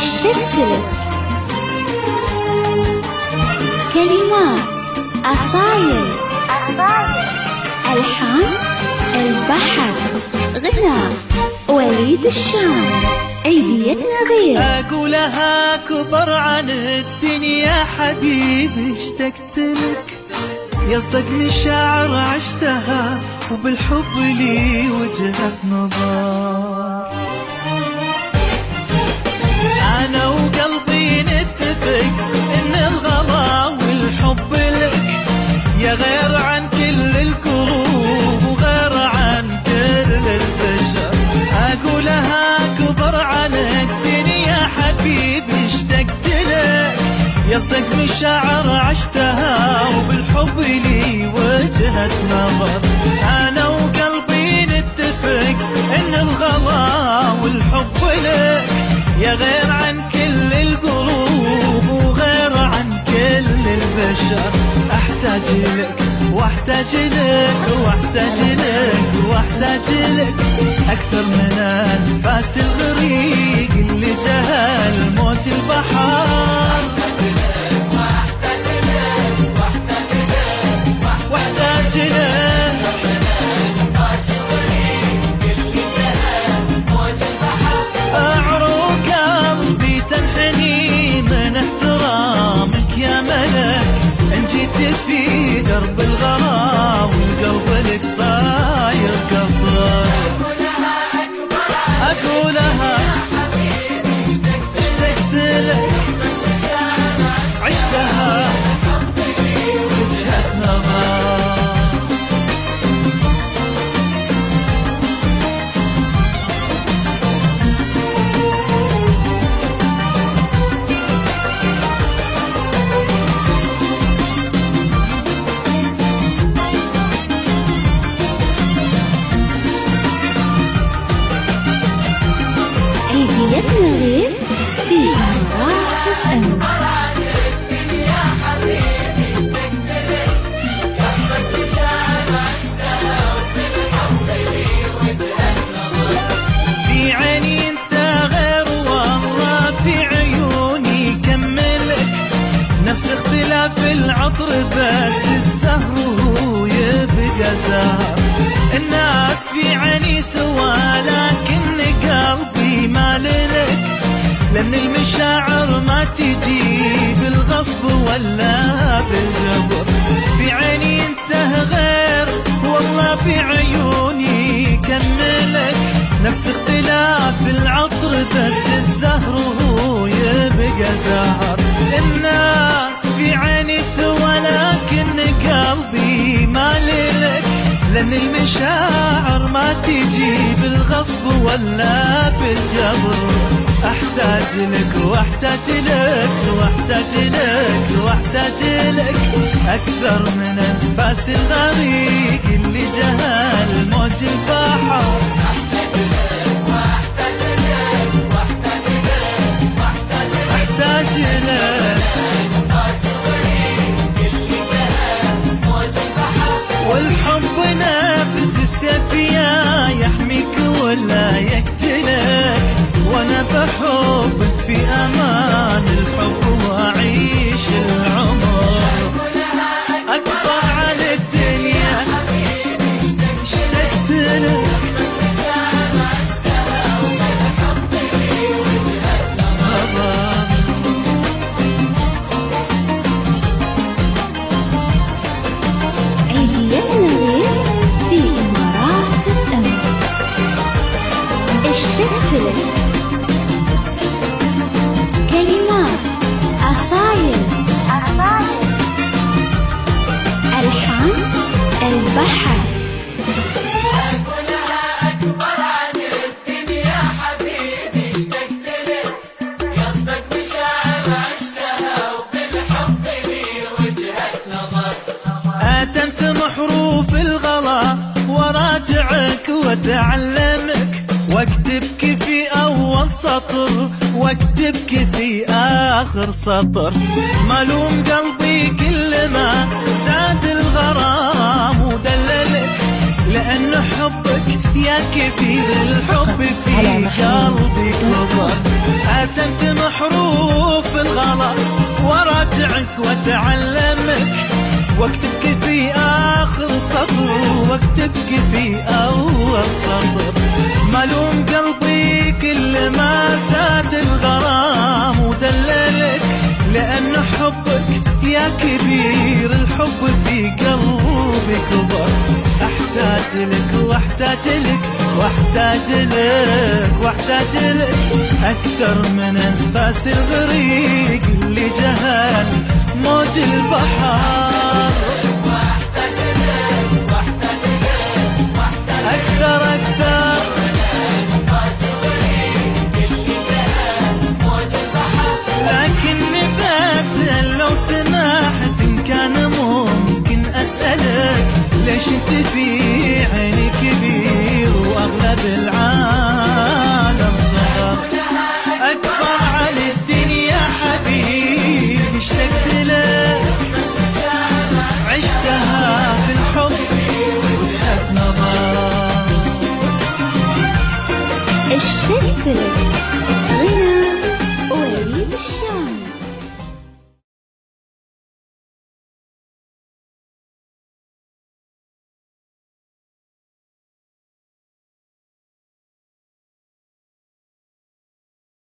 اشتقت لك. كلمات أصايل، ألحان البحر، غناء وليد الشام. عيديتنا غير. أقولها كبر عن الدنيا حبيبي اشتقت لك، يصدق مشاعر عشتها وبالحب لي وجهة نظر. أنا وقلبي نتفق إن الغلا والحب لك يا غير عن كل القلوب وغير عن كل البشر. أقولها كبر عن الدنيا حبيبي اشتقت لك، يصدق مشاعر عشتها وبالحب لي وجهة نظر. أنا وقلبي نتفق إن الغلا والحب لك يا غير عن كل القلوب وغير عن كل البشر. أحتاج لك واحتاج لك واحتاج لك واحتاج لك أكثر من أنفاس الغريق اللي جهل موج البحر. واحتاج لك أعروق قلبي تنحني من احترامك يا ملك. إن جيت في درب الغلا والقلب لك صاير قصر. أقولها اشتقت لك عشتها وجهة نظر. عيديتنا غير في إمارات FM. في عيني انت غير والله في عيوني كملك، نفس اختلاف العطر بس الزهر هو يبقى زهر. الناس في عيني سوا لكن قلبي مال لك، لأن المشاعر ما تجي بالغصب ولا بالجبر. في عيني انت غير والله في عيوني كملك، نفس اختلاف العطر بس الزهر هو يبقى زهر. الناس في عيني سوا لكن قلبي مال لك، لأن المشاعر ما تجي بالغصب ولا بالجبر. أحتاج لك واحتاج لك واحتاج لك واحتاج لك أكثر من أنفاس الغريق اللي جهل موج البحر. أحتاج لك والحب نفس السيف يحميك ولا يقتلك، وانا بحبك في امان الحب واعيش العمر. اكبر عن الدنيا اشتقت لك عيديتنا غير في إمارات FM. اشتقت لك. كلمات أصايل، ألحان البحر. أتمت محروف الغلا وراجعك واتعلمك، واكتبك في أول سطر واكتبك في آخر سطر. ملوم قلبي كل ما زاد الغرام ودللك، لأن حبك يا كبير الحب في قلبي كبر. أتمت واتعلمك واكتبك في اخر سطر واكتبك في اول سطر. ملوم قلبي كل ما زاد الغرام ودللك، لأن حبك يا كبير الحب في قلبي كبر. احتاج لك واحتاج لك واحتاج لك واحتاج لك اكثر من انفاس الغريق اللي جهل موج البحر. واحتاج لك واحتاج لك واحتاج اكثر اكثر انفاس الغريق اللي جهل موج البحر. لكني بسأل لو سمحت إن كان ممكن أسألك، ليش انت في عيني كبير وأغلب العالم صغر؟ أكبر عن الدنيا حبيبي اشتقت لك، عشتها في الحب وجهة نظر. اشتقت لك. غنى وليد الشام.